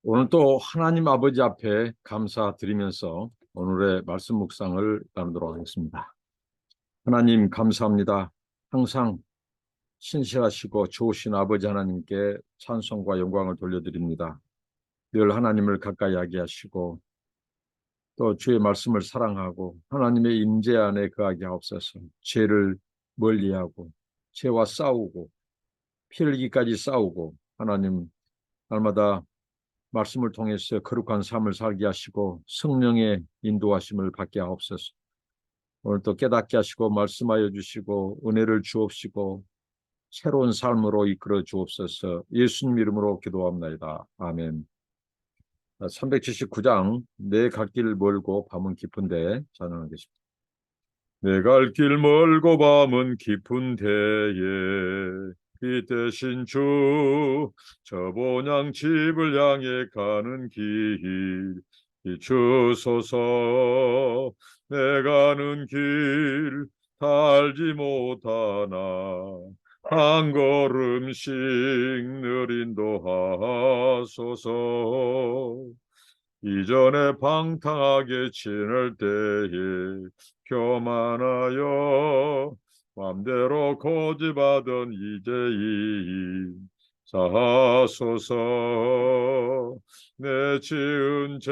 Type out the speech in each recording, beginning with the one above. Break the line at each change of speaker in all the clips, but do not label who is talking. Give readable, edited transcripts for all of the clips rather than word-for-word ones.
오늘 또 하나님 아버지 앞에 감사드리면서 오늘의 말씀 묵상을 나누도록 하겠습니다. 하나님 감사합니다. 항상 신실하시고 좋으신 아버지 하나님께 찬송과 영광을 돌려드립니다. 늘 하나님을 가까이 하게 하시고 또 주의 말씀을 사랑하고 하나님의 임재 안에 거하게 하옵소서. 죄를 멀리하고 죄와 싸우고 피 흘리기까지 싸우고 하나님 날마다 말씀을 통해서 거룩한 삶을 살게 하시고 성령의 인도하심을 받게 하옵소서. 오늘 또 깨닫게 하시고 말씀하여 주시고 은혜를 주옵시고 새로운 삶으로 이끌어 주옵소서. 예수님 이름으로 기도합니다. 아멘. 379장 내 갈 길 멀고 밤은 깊은데 찬양하겠습니다. 내 갈 길 멀고 밤은 깊은 데에 빛 대신 주 저 본향 집을 향해 가는 길 비추소서. 내 가는 길 달지 못하나 한 걸음씩 늘 인도하소서. 이전에 방탕하게 지낼 때에 교만하여 맘대로 고집하던 이제임 사하소서. 내 지은 죄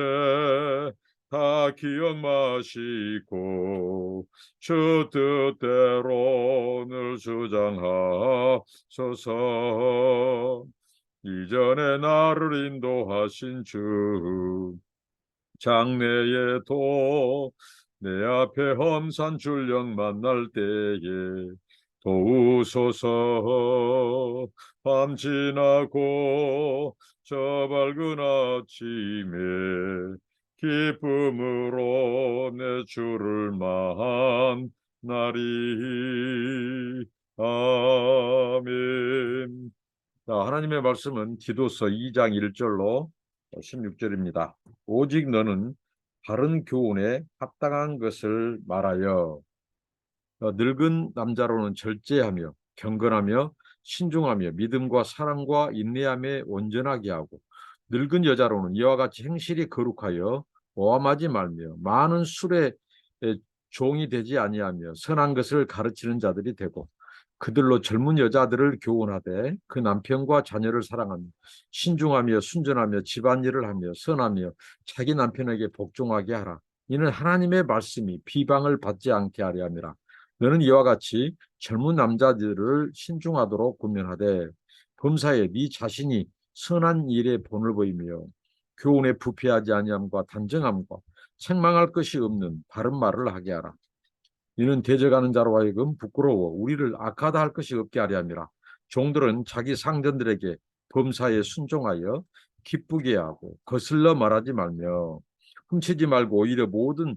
다 기억 마시고 주 뜻대로 늘 주장하소서. 이전에 나를 인도하신 주 장래에도 내 앞에 험산 출령 만날 때에 도우소서. 밤 지나고 저 밝은 아침에 기쁨으로 내 주를 만나리. 아멘. 자, 하나님의 말씀은 디도서 2장 1절로 16절입니다. 오직 너는 바른 교훈에 합당한 것을 말하여 늙은 남자로는 절제하며 경건하며 신중하며 믿음과 사랑과 인내함에 온전하게 하고 늙은 여자로는 이와 같이 행실이 거룩하여 오함하지 말며 많은 술에 종이 되지 아니하며 선한 것을 가르치는 자들이 되고 그들로 젊은 여자들을 교훈하되 그 남편과 자녀를 사랑하며 신중하며 순전하며 집안일을 하며 선하며 자기 남편에게 복종하게 하라. 이는 하나님의 말씀이 비방을 받지 않게 하려 함이라. 너는 이와 같이 젊은 남자들을 신중하도록 권면하되 범사에 네 자신이 선한 일에 본을 보이며 교훈에 부패하지 아니함과 단정함과 책망할 것이 없는 바른 말을 하게 하라. 이는 대적하는 자로 하여금 부끄러워 우리를 악하다 할 것이 없게 하려 함이라. 종들은 자기 상전들에게 범사에 순종하여 기쁘게 하고 거슬러 말하지 말며 훔치지 말고 오히려 모든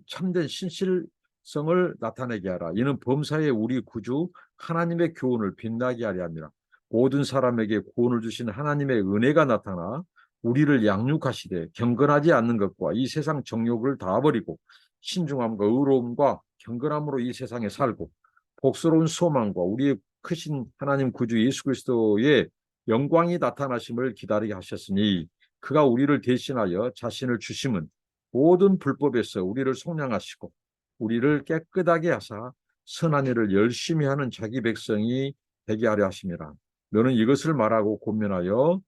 참된 신실성을 나타내게 하라. 이는 범사에 우리 구주 하나님의 교훈을 빛나게 하려 함이라. 모든 사람에게 구원을 주신 하나님의 은혜가 나타나 우리를 양육하시되 경건하지 않는 것과 이 세상 정욕을 다 버리고 신중함과 의로움과 경건함으로 이 세상에 살고 복스러운 소망과 우리의 크신 하나님 구주 예수 그리스도의 영광이 나타나심을 기다리게 하셨으니 그가 우리를 대신하여 자신을 주심은 모든 불법에서 우리를 속량하시고 우리를 깨끗하게 하사 선한 일을 열심히 하는 자기 백성이 되게 하려 하심이라. 너는 이것을 말하고 권면하여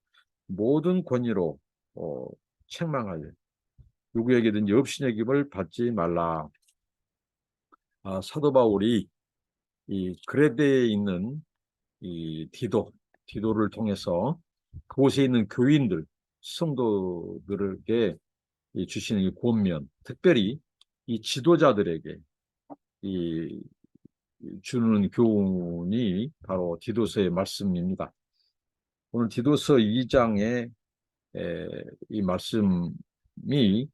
모든 권위로 책망하여 누구에게든지 업신의 기을 받지 말라. 사도 바울이 이 그레데에 있는 이 디도를 통해서 그곳에 있는 교인들, 성도들에게 주시는 이 권면, 특별히 이 지도자들에게 이 주는 교훈이 바로 디도서의 말씀입니다. 오늘 디도서 2장의 이 말씀이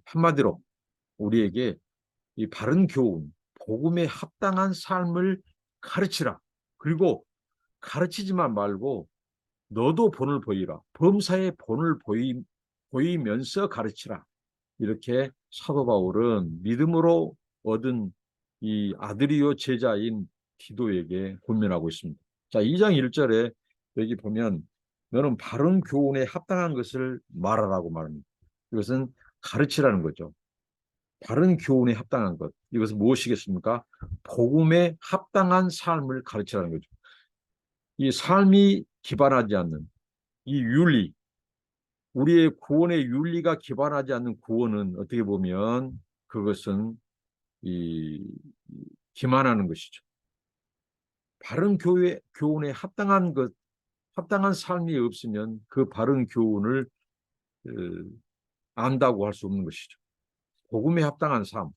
한마디로 우리에게 이 바른 교훈, 복음에 합당한 삶을 가르치라. 그리고 가르치지만 말고 너도 본을 보이라. 범사의 본을 보이면서 가르치라. 이렇게 사도 바울은 믿음으로 얻은 이 아들이요 제자인 디도에게 권면하고 있습니다. 자, 2장 1절에 여기 보면 너는 바른 교훈에 합당한 것을 말하라고 말합니다. 이것은 가르치라는 거죠. 바른 교훈에 합당한 것. 이것은 무엇이겠습니까? 복음에 합당한 삶을 가르치라는 거죠. 이 삶이 기반하지 않는 이 윤리, 우리의 구원의 윤리가 기반하지 않는 구원은 어떻게 보면 그것은 이 기만하는 것이죠. 바른 교훈에 합당한 것, 합당한 삶이 없으면 그 바른 교훈을 어, 안다고 할 수 없는 것이죠. 복음에 합당한 삶.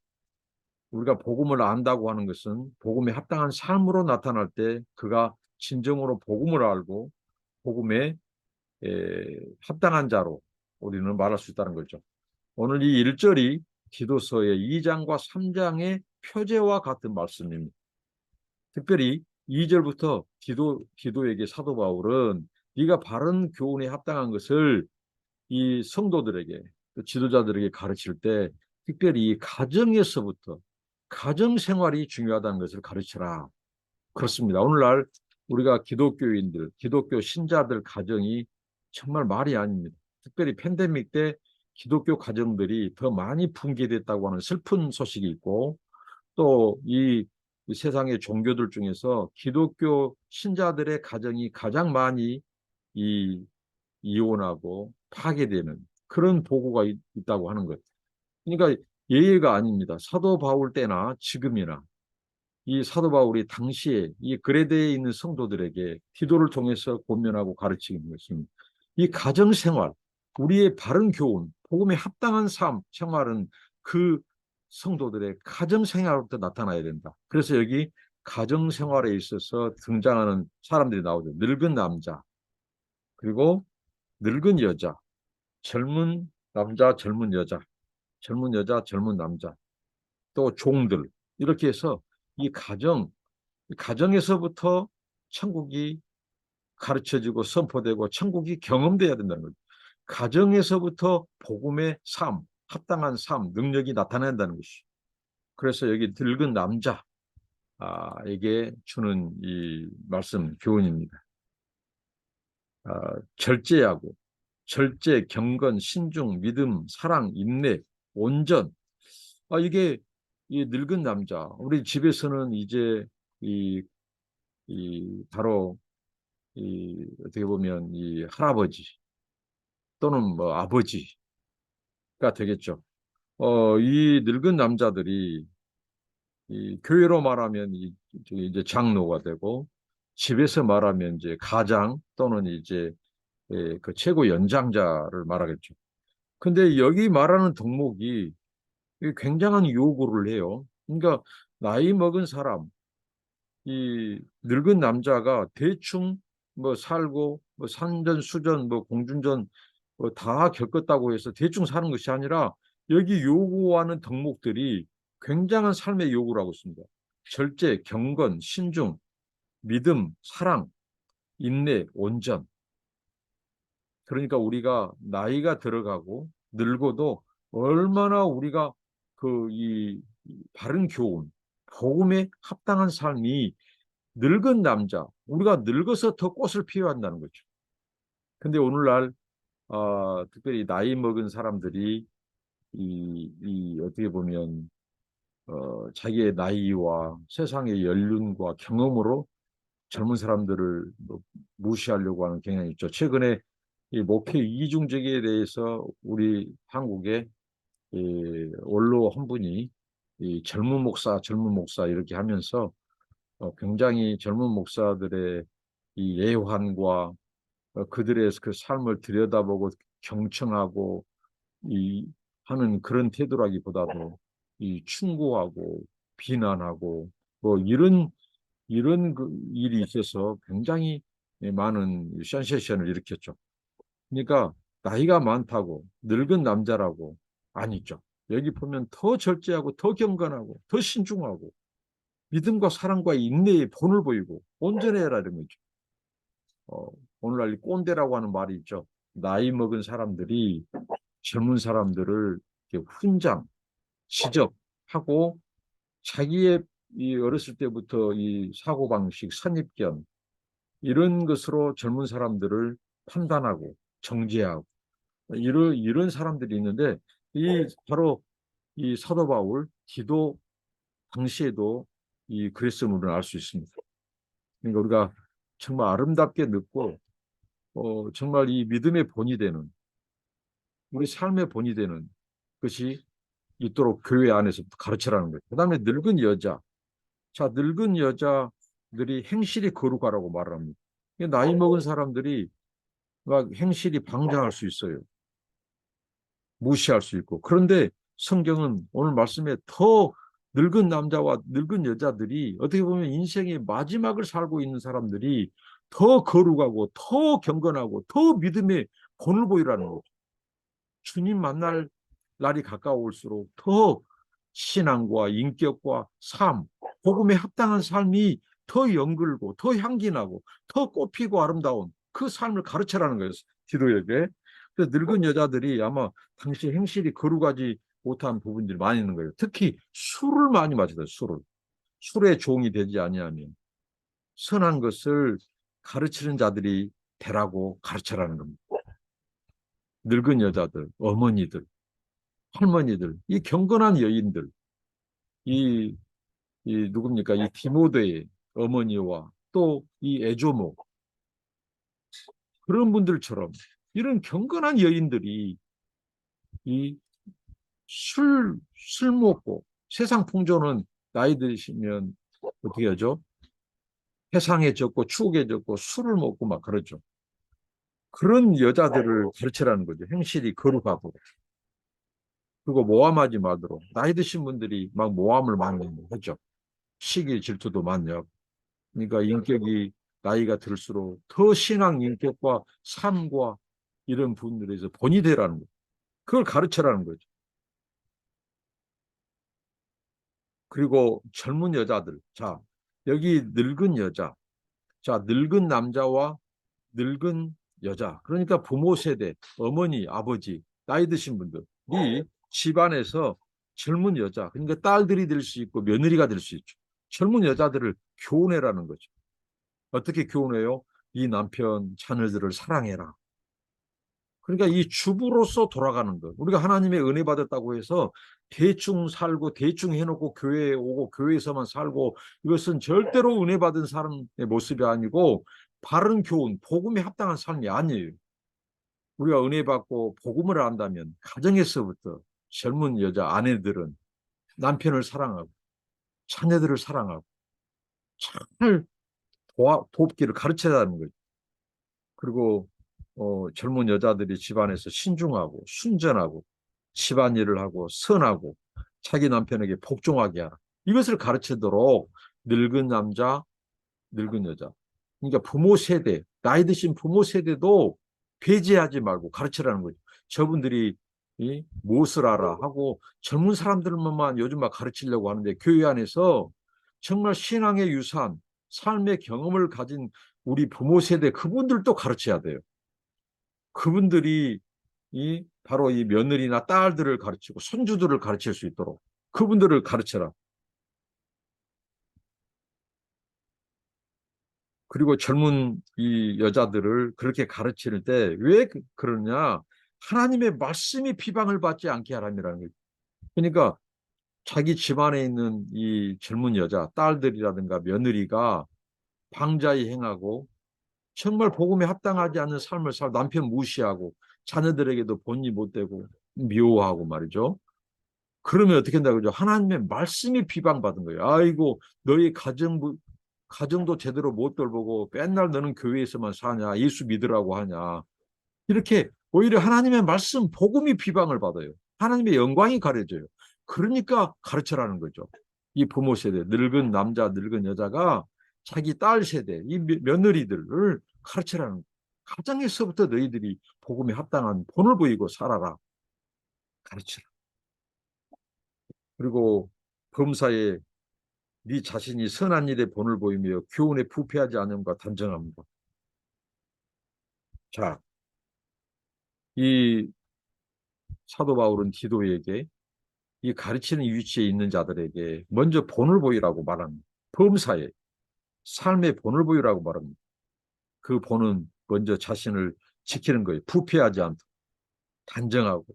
우리가 복음을 안다고 하는 것은 복음에 합당한 삶으로 나타날 때 그가 진정으로 복음을 알고 복음에 합당한 자로 우리는 말할 수 있다는 거죠. 오늘 이 1절이 디도서의 2장과 3장의 표제와 같은 말씀입니다. 특별히 2절부터 디도에게 사도 바울은 네가 바른 교훈에 합당한 것을 이 성도들에게 또 지도자들에게 가르칠 때 특별히 가정에서부터 가정 생활이 중요하다는 것을 가르쳐라. 그렇습니다. 오늘날 우리가 기독교인들, 기독교 신자들 가정이 정말 말이 아닙니다. 특별히 팬데믹 때 기독교 가정들이 더 많이 붕괴됐다고 하는 슬픈 소식이 있고 또 이 세상의 종교들 중에서 기독교 신자들의 가정이 가장 많이 이 이혼하고 파괴되는 그런 보고가 있다고 하는 것. 그러니까 예외가 아닙니다. 사도 바울 때나 지금이나 이 사도 바울이 당시에 이 그레데에 있는 성도들에게 기도를 통해서 권면하고 가르치는 것입니다. 이 가정 생활, 우리의 바른 교훈, 복음에 합당한 삶 생활은 그 성도들의 가정 생활부터 나타나야 된다. 그래서 여기 가정 생활에 있어서 등장하는 사람들이 나오죠. 늙은 남자, 그리고 늙은 여자, 젊은 남자, 젊은 여자, 젊은 여자, 젊은 남자, 또 종들 이렇게 해서 이 가정에서부터 천국이 가르쳐지고 선포되고 천국이 경험돼야 된다는 거죠. 가정에서부터 복음의 삶, 합당한 삶, 능력이 나타나야 한다는 것이. 그래서 여기 늙은 남자에게 주는 이 말씀 교훈입니다. 절제하고 절제, 경건, 신중, 믿음, 사랑, 인내, 온전. 이게 이 늙은 남자. 우리 집에서는 이제 이, 이 바로 이 어떻게 보면 이 할아버지 또는 뭐 아버지가 되겠죠. 이 늙은 남자들이 이 교회로 말하면 이제 장로가 되고 집에서 말하면 이제 가장 또는 이제 그 최고 연장자를 말하겠죠. 근데 여기 말하는 덕목이 굉장한 요구를 해요. 그러니까 나이 먹은 사람, 이 늙은 남자가 대충 뭐 살고 뭐 산전수전 뭐 공중전 뭐 다 겪었다고 해서 대충 사는 것이 아니라 여기 요구하는 덕목들이 굉장한 삶의 요구를 하고 있습니다. 절제, 경건, 신중, 믿음, 사랑, 인내, 온전. 그러니까 우리가 나이가 들어가고 늙어도 얼마나 우리가 그 이 바른 교훈, 복음에 합당한 삶이 늙은 남자, 우리가 늙어서 더 꽃을 피워야 한다는 거죠. 근데 오늘날 특별히 나이 먹은 사람들이 이 어떻게 보면 자기의 나이와 세상의 연륜과 경험으로 젊은 사람들을 뭐 무시하려고 하는 경향이 있죠. 최근에 이 목회 이중적에 대해서 우리 한국에 원로 한 분이 이 젊은 목사 이렇게 하면서 굉장히 젊은 목사들의 이 애환과 그들의 그 삶을 들여다보고 경청하고 이 하는 그런 태도라기보다도 이 충고하고 비난하고 뭐 이런 그 일이 있어서 굉장히 많은 센세이션을 일으켰죠. 그러니까 나이가 많다고 늙은 남자라고 아니죠. 여기 보면 더 절제하고 더 경건하고 더 신중하고 믿음과 사랑과 인내의 본을 보이고 온전해라는 거죠. 오늘날 이 꼰대라고 하는 말이 있죠. 나이 먹은 사람들이 젊은 사람들을 이렇게 훈장, 지적하고 자기의 이 어렸을 때부터 이 사고방식, 선입견 이런 것으로 젊은 사람들을 판단하고 정죄하고 이런 사람들이 있는데 바로 이 사도 바울 디도 당시에도 이 그랬음을 알 수 있습니다. 그러니까 우리가 정말 아름답게 듣고 정말 이 믿음의 본이 되는 우리 삶의 본이 되는 것이 있도록 교회 안에서부터 가르치라는 거예요. 그다음에 늙은 여자. 자, 늙은 여자들이 행실이 거룩하라고 말합니다. 나이 먹은 사람들이 막 행실이 방장할 수 있어요. 무시할 수 있고. 그런데 성경은 오늘 말씀에 더 늙은 남자와 늙은 여자들이 어떻게 보면 인생의 마지막을 살고 있는 사람들이 더 거룩하고 더 경건하고 더 믿음의 본을 보이라는 거죠. 주님 만날 날이 가까울수록 더 신앙과 인격과 삶, 복음에 합당한 삶이 더 연글고 더 향기나고 더 꽃피고 아름다운 그 삶을 가르쳐라는 거예요. 디도에게. 그래서 늙은 여자들이 아마 당시 행실이 거룩하지 못한 부분들이 많이 있는 거예요. 특히 술을 많이 마시다. 술의 종이 되지 아니하면 선한 것을 가르치는 자들이 되라고 가르쳐라는 겁니다. 늙은 여자들, 어머니들, 할머니들, 이 경건한 여인들, 이, 이 누굽니까? 이 디모데의 어머니와 또 이 에조모 그런 분들처럼 이런 경건한 여인들이 이 술 먹고 세상 풍조는 나이 드시면 어떻게 하죠? 해상에 젖고 추억에 젖고 술을 먹고 막 그러죠. 그런 여자들을 가르치라는 거죠. 행실이 거룩하고. 그리고 모함하지 말도록. 나이 드신 분들이 막 모함을 많이 하죠. 시기 질투도 많요. 그러니까 인격이 나이가 들수록 더 신앙 인격과 삶과 이런 분들에서 본이 되라는 거죠. 그걸 가르쳐라는 거죠. 그리고 젊은 여자들. 자, 여기 늙은 여자. 자, 늙은 남자와 늙은 여자. 그러니까 부모 세대, 어머니, 아버지, 나이 드신 분들이 집안에서 젊은 여자, 그러니까 딸들이 될 수 있고 며느리가 될 수 있죠. 젊은 여자들을 교훈해라는 거죠. 어떻게 교훈해요? 이 남편, 자녀들을 사랑해라. 그러니까 이 주부로서 돌아가는 것. 우리가 하나님의 은혜 받았다고 해서 대충 살고 대충 해놓고 교회에 오고 교회에서만 살고 이것은 절대로 은혜 받은 사람의 모습이 아니고 바른 교훈, 복음에 합당한 삶이 아니에요. 우리가 은혜 받고 복음을 안다면 가정에서부터 젊은 여자 아내들은 남편을 사랑하고 자녀들을 사랑하고 잘 돕기를 가르쳐야 하는 거죠. 그리고 젊은 여자들이 집안에서 신중하고 순전하고 집안일을 하고 선하고 자기 남편에게 복종하게 하라. 이것을 가르치도록 늙은 남자, 늙은 여자. 그러니까 부모 세대, 나이 드신 부모 세대도 배제하지 말고 가르치라는 거죠. 저분들이 무엇을 알아 하고 젊은 사람들만 요즘 막 가르치려고 하는데 교회 안에서 정말 신앙의 유산, 삶의 경험을 가진 우리 부모 세대 그분들도 가르쳐야 돼요. 그분들이 바로 이 며느리나 딸들을 가르치고 손주들을 가르칠 수 있도록 그분들을 가르쳐라. 그리고 젊은 이 여자들을 그렇게 가르칠 때 왜 그러냐? 하나님의 말씀이 비방을 받지 않게 하라는 거예요. 그러니까 자기 집안에 있는 이 젊은 여자, 딸들이라든가 며느리가 방자히 행하고 정말 복음에 합당하지 않는 삶을 남편 무시하고 자녀들에게도 본의 못되고 미워하고 말이죠. 그러면 어떻게 된다고 그러죠? 하나님의 말씀이 비방받은 거예요. 아이고 너희 가정도 제대로 못 돌보고 맨날 너는 교회에서만 사냐 예수 믿으라고 하냐 이렇게 오히려 하나님의 말씀 복음이 비방을 받아요. 하나님의 영광이 가려져요. 그러니까 가르쳐라는 거죠. 이 부모 세대 늙은 남자 늙은 여자가 자기 딸 세대 이 며느리들을 가르쳐라는 거예요. 가정에서부터 너희들이 복음에 합당한 본을 보이고 살아라. 가르쳐라. 그리고 범사에 네 자신이 선한 일에 본을 보이며 교훈에 부패하지 않음과 단정합니다. 자, 이 사도 바울은 디도에게 이 가르치는 위치에 있는 자들에게 먼저 본을 보이라고 말합니다. 범사에 삶의 본을 보이라고 말합니다. 그 본은 먼저 자신을 지키는 거예요. 부패하지 않도록 단정하고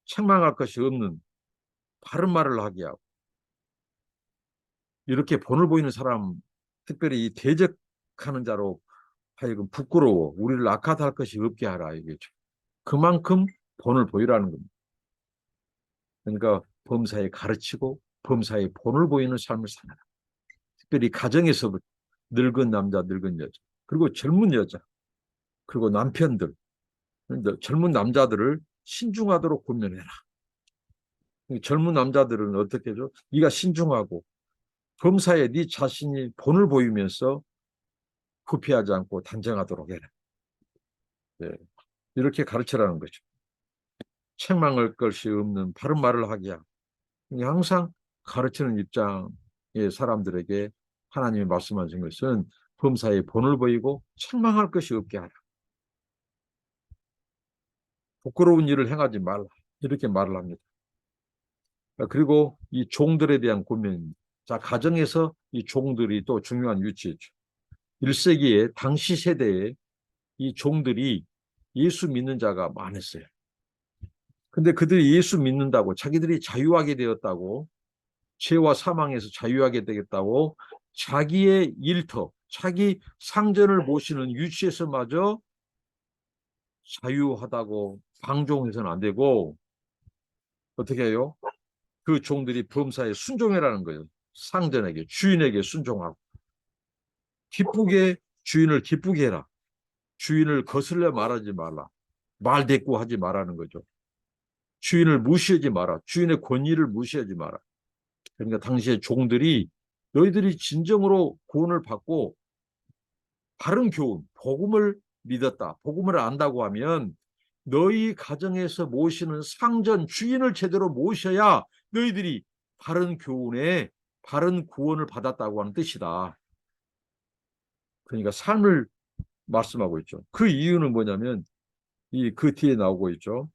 책망할 것이 없는 바른 말을 하게 하고 이렇게 본을 보이는 사람 특별히 이 대적하는 자로 하여금 부끄러워 우리를 악하다 할 것이 없게 하라 이거죠. 그만큼 본을 보이라는 겁니다. 그러니까 범사에 가르치고 범사에 본을 보이는 삶을 살아라. 특별히 가정에서부터 늙은 남자, 늙은 여자, 그리고 젊은 여자, 그리고 남편들, 젊은 남자들을 신중하도록 권면해라. 젊은 남자들은 어떻게 해줘? 네가 신중하고 범사에 네 자신이 본을 보이면서 후피하지 않고 단정하도록 해라. 네. 이렇게 가르치라는 거죠. 책망할 것이 없는 바른 말을 하게 하고 항상 가르치는 입장의 사람들에게 하나님이 말씀하신 것은 범사에 본을 보이고 책망할 것이 없게 하라. 부끄러운 일을 행하지 말라. 이렇게 말을 합니다. 그리고 이 종들에 대한 고민입니다. 자, 가정에서 이 종들이 또 중요한 위치죠. 1세기에 당시 세대에 이 종들이 예수 믿는 자가 많았어요. 근데 그들이 예수 믿는다고 자기들이 자유하게 되었다고 죄와 사망에서 자유하게 되겠다고 자기의 일터, 자기 상전을 모시는 위치에서마저 자유하다고 방종해서는 안 되고 어떻게 해요? 그 종들이 범사에 순종해라는 거예요. 상전에게, 주인에게 순종하고 기쁘게 주인을 기쁘게 해라. 주인을 거슬려 말하지 말라. 말대꾸하지 말라는 거죠. 주인을 무시하지 마라. 주인의 권위를 무시하지 마라. 그러니까 당시에 종들이 너희들이 진정으로 구원을 받고 바른 교훈, 복음을 믿었다. 복음을 안다고 하면 너희 가정에서 모시는 상전 주인을 제대로 모셔야 너희들이 바른 교훈에 바른 구원을 받았다고 하는 뜻이다. 그러니까 삶을 말씀하고 있죠. 그 이유는 뭐냐면 그 뒤에 나오고 있죠.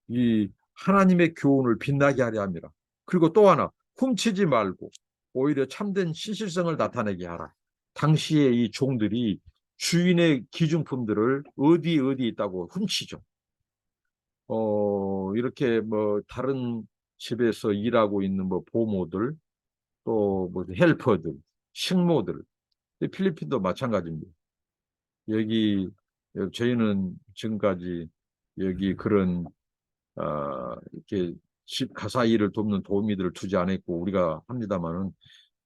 이 하나님의 교훈을 빛나게 하려 합니다. 그리고 또 하나 훔치지 말고 오히려 참된 신실성을 나타내게 하라. 당시에 이 종들이 주인의 기중품들을 어디 있다고 훔치죠. 이렇게 뭐 다른 집에서 일하고 있는 뭐 보모들 또 뭐 헬퍼들, 식모들 필리핀도 마찬가지입니다. 여기 저희는 지금까지 여기 그런 이렇게 집 가사 일을 돕는 도우미들을 두지 않았고 우리가 합니다만은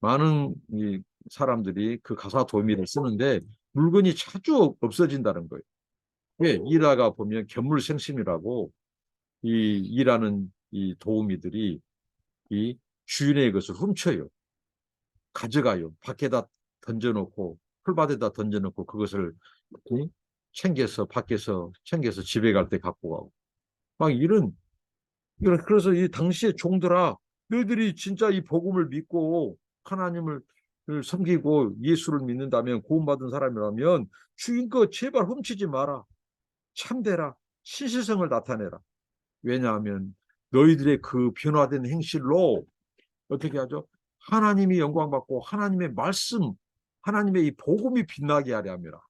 많은 이 사람들이 그 가사 도우미를 쓰는데 물건이 자주 없어진다는 거예요. 왜? 일하다 보면 견물생심이라고 이 일하는 이 도우미들이 이 주인의 것을 훔쳐요. 가져가요. 밖에다 던져놓고 풀밭에다 던져놓고 그것을 챙겨서 밖에서 챙겨서 집에 갈 때 갖고 가고 막 그래서 이 당시에 종들아 너희들이 진짜 이 복음을 믿고 하나님을 섬기고 예수를 믿는다면 구원받은 사람이라면 주인 거 제발 훔치지 마라. 참되라. 신실성을 나타내라. 왜냐하면 너희들의 그 변화된 행실로 어떻게 하죠? 하나님이 영광받고 하나님의 말씀, 하나님의 이 복음이 빛나게 하려 합니다.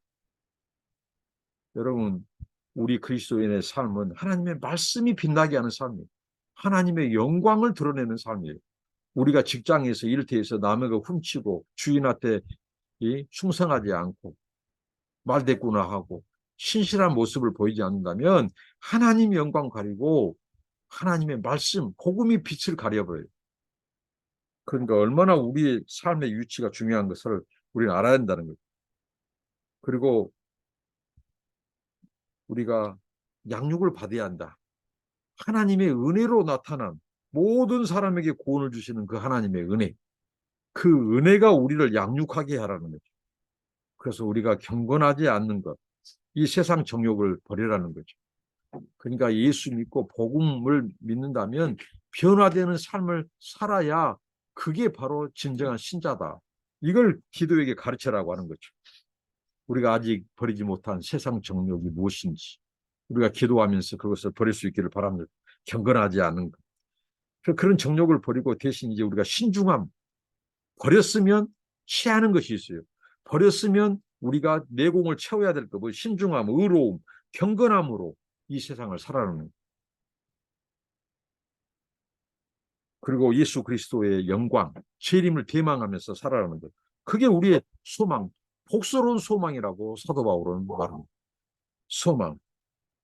여러분, 우리 그리스도인의 삶은 하나님의 말씀이 빛나게 하는 삶이에요. 하나님의 영광을 드러내는 삶이에요. 우리가 직장에서 일터에서 남의 거 훔치고 주인한테 충성하지 않고 말대꾸나 하고 신실한 모습을 보이지 않는다면 하나님 영광 가리고 하나님의 말씀, 복음이 빛을 가려버려요. 그러니까 얼마나 우리의 삶의 위치가 중요한 것을 우리는 알아야 한다는 거죠. 그리고 우리가 양육을 받아야 한다. 하나님의 은혜로 나타난 모든 사람에게 구원을 주시는 그 하나님의 은혜. 그 은혜가 우리를 양육하게 하라는 거죠. 그래서 우리가 경건하지 않는 것, 이 세상 정욕을 버리라는 거죠. 그러니까 예수 믿고 복음을 믿는다면 변화되는 삶을 살아야 그게 바로 진정한 신자다. 이걸 기도에게 가르쳐라고 하는 거죠. 우리가 아직 버리지 못한 세상 정욕이 무엇인지 우리가 기도하면서 그것을 버릴 수 있기를 바랍니다. 경건하지 않은 것. 그런 정욕을 버리고 대신 이제 우리가 신중함, 버렸으면 취하는 것이 있어요. 버렸으면 우리가 내공을 채워야 될 거, 뭐 신중함, 의로움, 경건함으로 이 세상을 살아가는 거예요. 그리고 예수 그리스도의 영광, 재림을 대망하면서 살아가는 것. 그게 우리의 소망, 복스러운 소망이라고 사도 바울은 말합니다. 소망.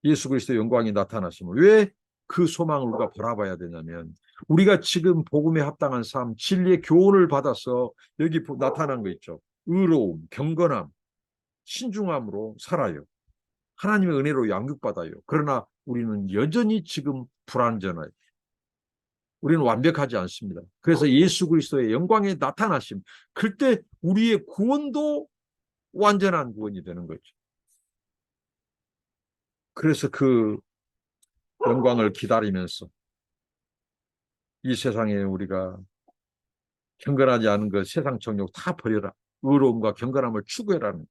예수 그리스도의 영광이 나타나시면 왜 그 소망을 우리가 바라봐야 되냐면 우리가 지금 복음에 합당한 삶, 진리의 교훈을 받아서 여기 나타난 거 있죠. 의로움, 경건함, 신중함으로 살아요. 하나님의 은혜로 양육받아요. 그러나 우리는 여전히 지금 불완전해요. 우리는 완벽하지 않습니다. 그래서 예수 그리스도의 영광에 나타나심, 그때 우리의 구원도 완전한 구원이 되는 거죠. 그래서 그 영광을 기다리면서 이 세상에 우리가 경건하지 않은 그 세상 정욕 다 버려라. 의로움과 경건함을 추구해라는.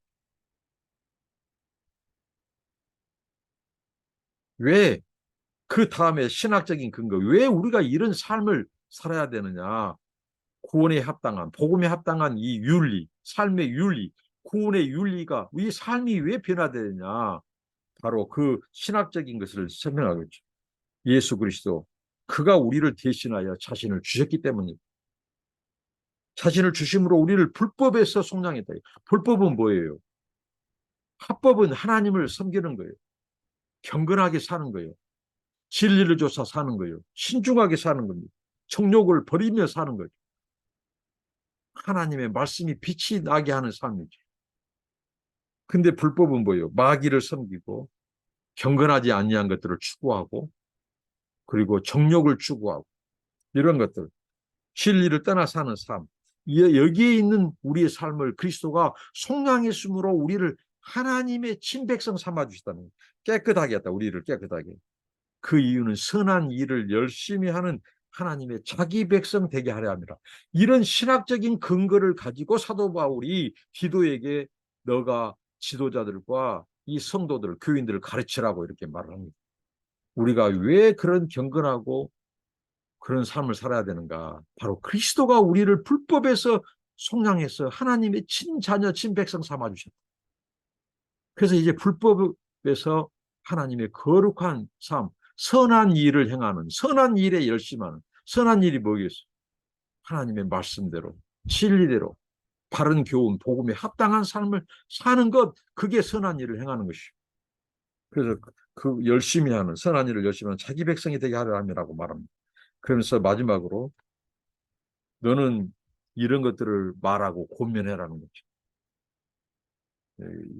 왜 그 다음에 신학적인 근거, 왜 우리가 이런 삶을 살아야 되느냐? 구원에 합당한, 복음에 합당한 이 윤리, 삶의 윤리, 구원의 윤리가 이 삶이 왜 변화되느냐? 바로 그 신학적인 것을 설명하고 있죠. 예수 그리스도, 그가 우리를 대신하여 자신을 주셨기 때문입니다. 자신을 주심으로 우리를 불법에서 속량했다. 불법은 뭐예요? 합법은 하나님을 섬기는 거예요. 경건하게 사는 거예요. 진리를 조사 사는 거예요. 신중하게 사는 겁니다. 정욕을 버리며 사는 거죠. 하나님의 말씀이 빛이 나게 하는 삶이죠. 근데 불법은 뭐예요? 마귀를 섬기고 경건하지 아니한 것들을 추구하고 그리고 정욕을 추구하고 이런 것들, 진리를 떠나 사는 삶. 여기에 있는 우리의 삶을 그리스도가 속량했으므로 우리를 하나님의 친백성 삼아 주시다는 거예요. 깨끗하게 했다. 우리를 깨끗하게. 그 이유는 선한 일을 열심히 하는 하나님의 자기 백성 되게 하려 합니다. 이런 신학적인 근거를 가지고 사도 바울이 디도에게 너가 지도자들과 이 성도들, 교인들을 가르치라고 이렇게 말을 합니다. 우리가 왜 그런 경건하고 그런 삶을 살아야 되는가? 바로 그리스도가 우리를 불법에서 속량해서 하나님의 친자녀, 친백성 삼아주셨다. 그래서 이제 불법에서 하나님의 거룩한 삶, 선한 일을 행하는, 선한 일에 열심하는, 선한 일이 뭐겠어요? 하나님의 말씀대로, 진리대로, 바른 교훈, 복음에 합당한 삶을 사는 것, 그게 선한 일을 행하는 것이죠. 그래서 그 열심히 하는, 선한 일을 열심히 하는 자기 백성이 되게 하려 함이라고 말합니다. 그러면서 마지막으로 너는 이런 것들을 말하고 권면해라는 거죠.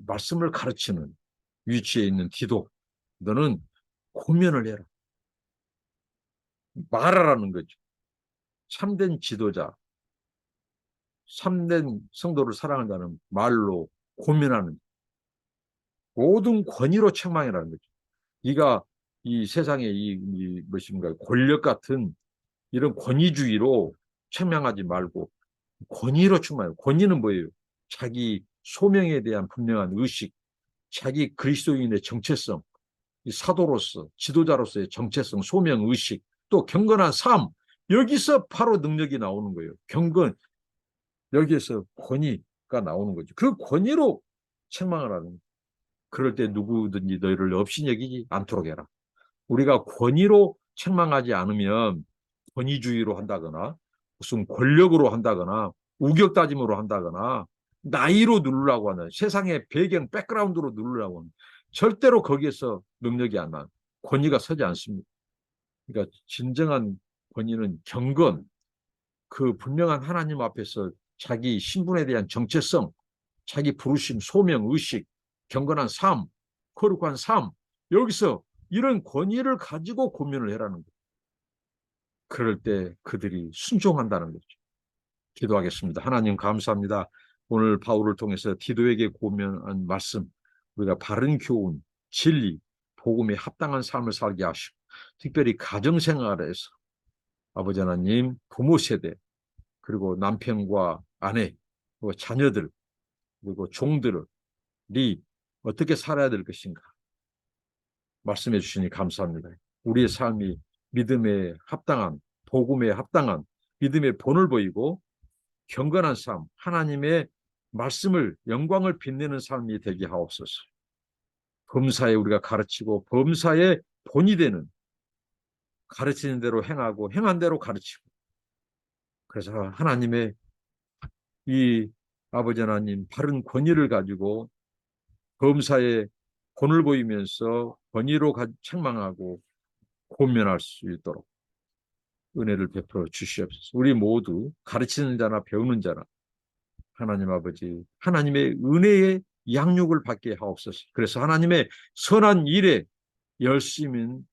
말씀을 가르치는 위치에 있는 디도, 너는 권면을 해라. 말하라는 거죠. 참된 지도자, 참된 성도를 사랑한다는 말로 권면하는 모든 권위로 책망이라는 거죠. 네가 이 세상의 이 무엇인가 권력 같은 이런 권위주의로 책망하지 말고 권위로 충만해요. 권위는 뭐예요? 자기 소명에 대한 분명한 의식, 자기 그리스도인의 정체성, 이 사도로서, 지도자로서의 정체성, 소명, 의식, 또 경건한 삶, 여기서 바로 능력이 나오는 거예요. 경건, 여기에서 권위가 나오는 거죠. 그 권위로 책망을 하는 거예요. 그럴 때 누구든지 너희를 없이 여기지 않도록 해라. 우리가 권위로 책망하지 않으면 권위주의로 한다거나 무슨 권력으로 한다거나 우격다짐으로 한다거나 나이로 누르라고 하는 세상의 배경 백그라운드로 누르라고 하는 절대로 거기에서 능력이 안 나. 권위가 서지 않습니다. 그러니까 진정한 권위는 경건, 그 분명한 하나님 앞에서 자기 신분에 대한 정체성, 자기 부르심, 소명, 의식, 경건한 삶, 거룩한 삶, 여기서 이런 권위를 가지고 고민을 해라는 거예요. 그럴 때 그들이 순종한다는 거죠. 기도하겠습니다. 하나님 감사합니다. 오늘 바울을 통해서 디도에게 고면한 말씀, 우리가 바른 교훈, 진리, 복음에 합당한 삶을 살게 하시고 특별히 가정생활에서 아버지 하나님, 부모 세대, 그리고 남편과 아내, 그리고 자녀들, 그리고 종들이 어떻게 살아야 될 것인가 말씀해 주시니 감사합니다. 우리의 삶이 믿음에 합당한, 복음에 합당한 믿음의 본을 보이고 경건한 삶, 하나님의 말씀을 영광을 빛내는 삶이 되게 하옵소서. 범사에 우리가 가르치고 범사의 본이 되는 가르치는 대로 행하고 행한 대로 가르치고 그래서 하나님의 이 아버지 하나님 바른 권위를 가지고 범사에 본을 보이면서 권위로 책망하고 권면할 수 있도록 은혜를 베풀어 주시옵소서. 우리 모두 가르치는 자나 배우는 자나 하나님 아버지 하나님의 은혜의 양육을 받게 하옵소서. 그래서 하나님의 선한 일에 열심인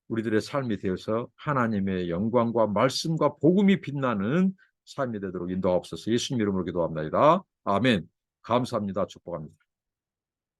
우리들의 삶이 되어서 하나님의 영광과 말씀과 복음이 빛나는 삶이 되도록 인도하옵소서. 예수님 이름으로 기도합니다. 아멘. 감사합니다. 축복합니다.